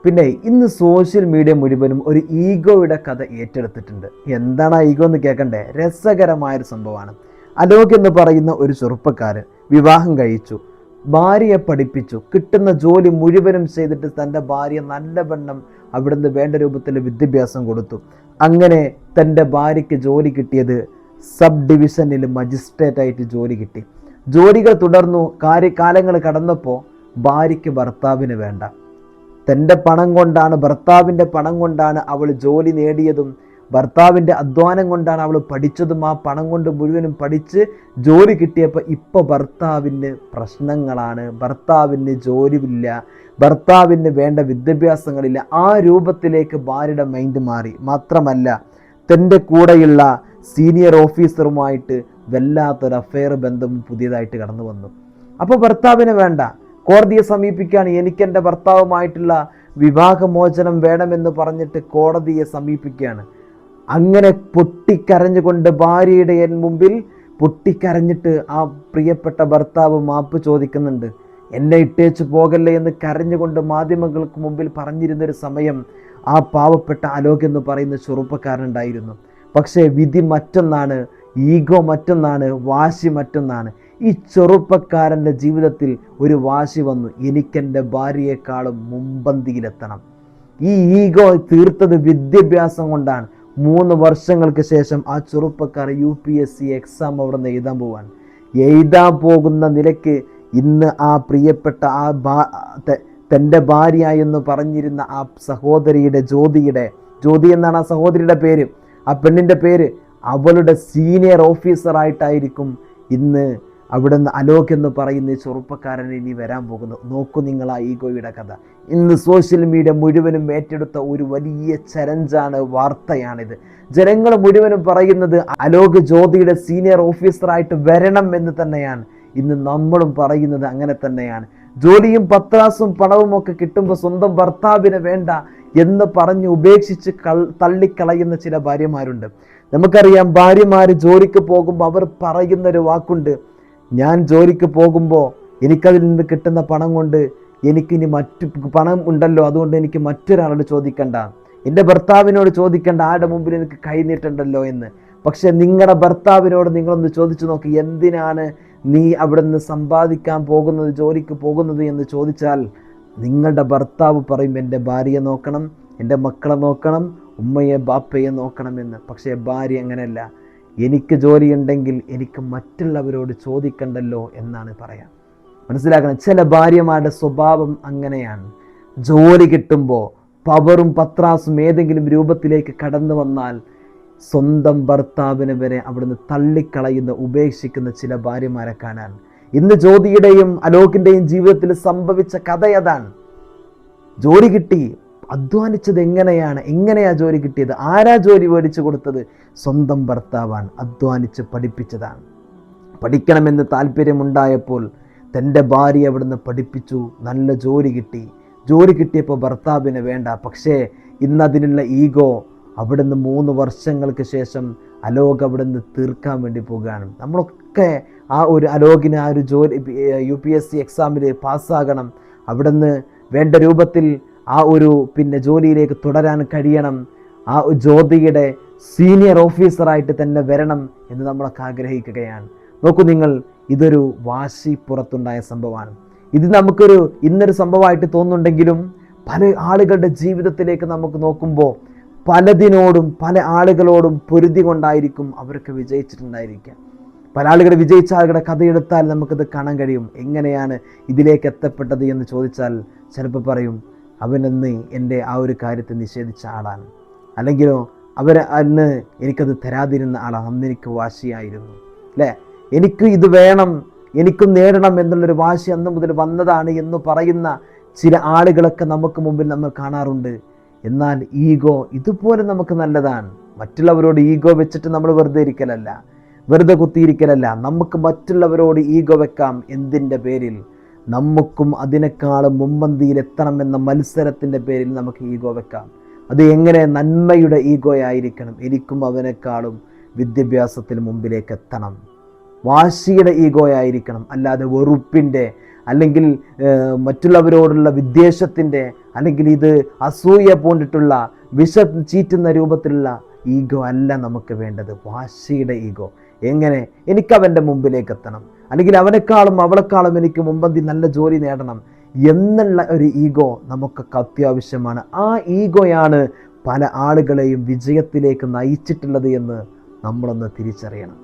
പിന്നെ ഇന്ന് social media മുഴുവനും ഒരു ഈഗോയുടെ കഥ ഏറ്റെടുത്തിട്ടുണ്ട്. എന്താണ് ആ ഈഗോ എന്ന് കേൾക്കണ്ടേ? രസകരമായൊരു സംഭവമാണ്. അലോക് എന്ന് പറയുന്ന ഒരു ചെറുപ്പക്കാരൻ വിവാഹം കഴിച്ചു, ഭാര്യയെ പഠിപ്പിച്ചു, കിട്ടുന്ന ജോലി മുഴുവനും ചെയ്തിട്ട് തൻ്റെ ഭാര്യ നല്ലവണ്ണം അവിടുന്ന് വേണ്ട രൂപത്തിൽ വിദ്യാഭ്യാസം കൊടുത്തു. അങ്ങനെ തൻ്റെ ഭാര്യയ്ക്ക് ജോലി കിട്ടിയത് സബ് ഡിവിഷനിൽ മജിസ്ട്രേറ്റ് ആയിട്ട് ജോലി കിട്ടി. ജോലികൾ തുടർന്നു. കാലങ്ങൾ കടന്നപ്പോൾ ഭാര്യയ്ക്ക് ഭർത്താവിന് വേണ്ട. തൻ്റെ പണം കൊണ്ടാണ്, ഭർത്താവിൻ്റെ പണം കൊണ്ടാണ് അവൾ ജോലി നേടിയതും, ഭർത്താവിൻ്റെ അധ്വാനം കൊണ്ടാണ് അവൾ പഠിച്ചതും. ആ പണം കൊണ്ട് മുഴുവനും പഠിച്ച് ജോലി കിട്ടിയപ്പോൾ ഇപ്പോൾ ഭർത്താവിന് പ്രശ്നങ്ങളാണ്, ഭർത്താവിന് ജോലിയില്ല, ഭർത്താവിന് വേണ്ട വിദ്യാഭ്യാസങ്ങളില്ല. ആ രൂപത്തിലേക്ക് ഭാര്യയുടെ മൈൻഡ് മാറി. മാത്രമല്ല തൻ്റെ കൂടെയുള്ള സീനിയർ ഓഫീസറുമായിട്ട് വല്ലാത്തൊരു അഫെയർ ബന്ധം പുതിയതായിട്ട് കടന്നു വന്നു. അപ്പോൾ ഭർത്താവിന് വേണ്ട. കോടതിയെ സമീപിക്കുകയാണ്. എനിക്കെൻ്റെ ഭർത്താവുമായിട്ടുള്ള വിവാഹമോചനം വേണമെന്ന് പറഞ്ഞിട്ട് കോടതിയെ സമീപിക്കുകയാണ്. അങ്ങനെ പൊട്ടിക്കരഞ്ഞുകൊണ്ട് ഭാര്യയുടെ മുമ്പിൽ പൊട്ടിക്കരഞ്ഞിട്ട് ആ പ്രിയപ്പെട്ട ഭർത്താവ് മാപ്പ് ചോദിക്കുന്നുണ്ട്. എന്നെ ഇട്ടേച്ചു പോകല്ലേ എന്ന് കരഞ്ഞുകൊണ്ട് മാധ്യമങ്ങൾക്ക് മുമ്പിൽ പറഞ്ഞിരുന്നൊരു സമയം ആ പാവപ്പെട്ട അലോക് എന്ന് പറയുന്ന ചെറുപ്പക്കാരനുണ്ടായിരുന്നു. പക്ഷേ വിധി മറ്റൊന്നാണ്, ഈഗോ മറ്റൊന്നാണ്, വാശി മറ്റൊന്നാണ്. ഈ ചെറുപ്പക്കാരൻ്റെ ജീവിതത്തിൽ ഒരു വാശി വന്നു, എനിക്കെൻ്റെ ഭാര്യയെക്കാളും മുമ്പന്തിയിലെത്തണം. ഈ ഈഗോ തീർത്തത് വിദ്യാഭ്യാസം കൊണ്ടാണ്. 3 വർഷങ്ങൾക്ക് ശേഷം ആ ചെറുപ്പക്കാർ UPSC എക്സാം അവിടെ നിന്ന് എഴുതാൻ പോവാണ്. എഴുതാൻ പോകുന്ന നിലയ്ക്ക് ഇന്ന് ആ പ്രിയപ്പെട്ട തൻ്റെ ഭാര്യ എന്ന് പറഞ്ഞിരുന്ന ആ സഹോദരിയുടെ ജ്യോതി എന്നാണ് ആ സഹോദരിയുടെ പേര്, ആ പെണ്ണിൻ്റെ പേര്, അവളുടെ സീനിയർ ഓഫീസറായിട്ടായിരിക്കും ഇന്ന് അവിടുന്ന് അലോക് എന്ന് പറയുന്ന ചെറുപ്പക്കാരൻ ഇനി വരാൻ പോകുന്നു. നോക്കൂ നിങ്ങൾ ആ ഈഗോയുടെ കഥ. ഇന്ന് സോഷ്യൽ മീഡിയ മുഴുവനും ഏറ്റെടുത്ത ഒരു വലിയ ചലഞ്ചാണ്, വാർത്തയാണിത്. ജനങ്ങൾ മുഴുവനും പറയുന്നത് അലോക് ജ്യോതിയുടെ സീനിയർ ഓഫീസറായിട്ട് വരണം എന്ന് തന്നെയാണ്. ഇന്ന് നമ്മളും പറയുന്നത് അങ്ങനെ തന്നെയാണ്. ജോലിയും പത്രാസും പണവും ഒക്കെ കിട്ടുമ്പോൾ സ്വന്തം ഭർത്താവിനെ വേണ്ട എന്ന് പറഞ്ഞ് ഉപേക്ഷിച്ച് തള്ളിക്കളയുന്ന ചില ഭാര്യമാരുണ്ട്. നമുക്കറിയാം, ഭാര്യമാർ ജോലിക്ക് പോകുമ്പോൾ അവർ പറയുന്നൊരു വാക്കുണ്ട്, ഞാൻ ജോലിക്ക് പോകുമ്പോൾ എനിക്കതിൽ നിന്ന് കിട്ടുന്ന പണം കൊണ്ട് എനിക്കിനി മറ്റു പണം ഉണ്ടല്ലോ, അതുകൊണ്ട് എനിക്ക് മറ്റൊരാളോട് ചോദിക്കണ്ട, എൻ്റെ ഭർത്താവിനോട് ചോദിക്കേണ്ട, ആരുടെ മുമ്പിൽ എനിക്ക് കൈ നീട്ടണ്ടല്ലോ എന്ന്. പക്ഷെ നിങ്ങളുടെ ഭർത്താവിനോട് നിങ്ങളൊന്ന് ചോദിച്ചു നോക്കി, എന്തിനാണ് നീ അവിടെ നിന്ന് സമ്പാദിക്കാൻ പോകുന്നത്, ജോലിക്ക് പോകുന്നത് എന്ന് ചോദിച്ചാൽ നിങ്ങളുടെ ഭർത്താവ് പറയും, എൻ്റെ ഭാര്യയെ നോക്കണം, എൻ്റെ മക്കളെ നോക്കണം, ഉമ്മയെ ബാപ്പയെ നോക്കണമെന്ന്. പക്ഷേ ഭാര്യ അങ്ങനെയല്ല, എനിക്ക് ജോലിയുണ്ടെങ്കിൽ എനിക്ക് മറ്റുള്ളവരോട് ചോദിക്കണ്ടല്ലോ എന്നാണ് പറയാം. മനസ്സിലാക്കണം, ചില ഭാര്യമാരുടെ സ്വഭാവം അങ്ങനെയാണ്. ജോലി കിട്ടുമ്പോൾ പവറും പത്രാസും ഏതെങ്കിലും രൂപത്തിലേക്ക് കടന്നു വന്നാൽ സ്വന്തം ഭർത്താവിനെ വരെ അവിടുന്ന് തള്ളിക്കളയുന്ന, ഉപേക്ഷിക്കുന്ന ചില ഭാര്യമാരെ കാണാൻ ഇന്ന് ജ്യോതിയുടെയും അലോകിൻ്റെയും ജീവിതത്തിൽ സംഭവിച്ച കഥ അതാണ്. ജോലി കിട്ടി, അധ്വാനിച്ചത് എങ്ങനെയാ ജോലി കിട്ടിയത്? ആരാ ജോലി മേടിച്ചു കൊടുത്തത്? സ്വന്തം ഭർത്താവാണ്, അധ്വാനിച്ച് പഠിപ്പിച്ചതാണ്. പഠിക്കണമെന്ന് താല്പര്യമുണ്ടായപ്പോൾ തൻ്റെ ഭാര്യ അവിടുന്ന് പഠിപ്പിച്ചു, നല്ല ജോലി കിട്ടി. ജോലി കിട്ടിയപ്പോൾ ഭർത്താവിന് വേണ്ട. പക്ഷേ ഇന്നതിനുള്ള ഈഗോ അവിടുന്ന് 3 വർഷങ്ങൾക്ക് ശേഷം അലോക് അവിടുന്ന് തീർക്കാൻ വേണ്ടി പോകുകയാണ്. നമ്മളൊക്കെ ആ ഒരു അലോകിന് ആ ഒരു ജോലി UPSC എക്സാമിൽ പാസ്സാകണം, അവിടുന്ന് വേണ്ട രൂപത്തിൽ ആ ഒരു ജോലിയിലേക്ക് തുടരാൻ കഴിയണം, ആ ജ്യോതിയുടെ സീനിയർ ഓഫീസറായിട്ട് തന്നെ വരണം എന്ന് നമ്മളൊക്കെ ആഗ്രഹിക്കുകയാണ്. നോക്കൂ നിങ്ങൾ, ഇതൊരു വാശി പുറത്തുണ്ടായ സംഭവമാണ്. ഇത് നമുക്കൊരു ഇന്നൊരു സംഭവമായിട്ട് തോന്നുന്നുണ്ടെങ്കിലും പല ആളുകളുടെ ജീവിതത്തിലേക്ക് നമുക്ക് നോക്കുമ്പോൾ പലതിനോടും പല ആളുകളോടും പൊരുതി കൊണ്ടായിരിക്കും അവരൊക്കെ വിജയിച്ചിട്ടുണ്ടായിരിക്കുക. പല ആളുകൾ വിജയിച്ച ആളുകളുടെ കഥയെടുത്താൽ നമുക്കത് കാണാൻ കഴിയും. എങ്ങനെയാണ് ഇതിലേക്ക് എത്തപ്പെട്ടത് എന്ന് ചോദിച്ചാൽ ചിലപ്പോൾ പറയും, അവനെന്ന് എൻ്റെ ആ ഒരു കാര്യത്തെ നിഷേധിച്ച ആളാണ്, അല്ലെങ്കിലോ അന്ന് എനിക്കത് തരാതിരുന്ന ആളാണ്, അന്ന് എനിക്ക് വാശിയായിരുന്നു, അല്ലേ, എനിക്ക് ഇത് വേണം, എനിക്കും നേടണം എന്നുള്ളൊരു വാശി അന്ന് മുതൽ വന്നതാണ് എന്ന് പറയുന്ന ചില ആളുകളൊക്കെ നമുക്ക് മുമ്പിൽ നമ്മൾ കാണാറുണ്ട്. എന്നാൽ ഈഗോ ഇതുപോലെ നമുക്ക് നല്ലതാണ്. മറ്റുള്ളവരോട് ഈഗോ വെച്ചിട്ട് നമ്മൾ വെറുതെ കുത്തിയിരിക്കലല്ല. നമുക്ക് മറ്റുള്ളവരോട് ഈഗോ വെക്കാം. എന്തിൻ്റെ പേരിൽ? നമുക്കും അതിനേക്കാളും മുമ്പന്തിയിലെത്തണമെന്ന മത്സരത്തിൻ്റെ പേരിൽ നമുക്ക് ഈഗോ വെക്കാം. അത് എങ്ങനെ? നന്മയുടെ ഈഗോയായിരിക്കണം. എനിക്കും അവനേക്കാളും വിദ്യാഭ്യാസത്തിൽ മുമ്പിലേക്ക് എത്തണം. വാശിയുടെ ഈഗോയായിരിക്കണം, അല്ലാതെ വെറുപ്പിൻ്റെ അല്ലെങ്കിൽ മറ്റുള്ളവരോടുള്ള വിദ്വേഷത്തിൻ്റെ, അല്ലെങ്കിൽ ഇത് അസൂയ പോണ്ടിട്ടുള്ള വിഷം ചീറ്റുന്ന രൂപത്തിലുള്ള ഈഗോ അല്ല നമുക്ക് വേണ്ടത്. വാശിയുടെ ഈഗോ. എങ്ങനെ എനിക്കവൻ്റെ മുമ്പിലേക്ക് എത്തണം, അല്ലെങ്കിൽ അവനേക്കാളും അവളെക്കാളും എനിക്ക് മുമ്പന്തി നല്ല ജോലി നേടണം എന്നുള്ള ഒരു ഈഗോ നമുക്കൊക്കെ അത്യാവശ്യമാണ്. ആ ഈഗോയാണ് പല ആളുകളെയും വിജയത്തിലേക്ക് നയിച്ചിട്ടുള്ളത് എന്ന് നമ്മളൊന്ന് തിരിച്ചറിയണം.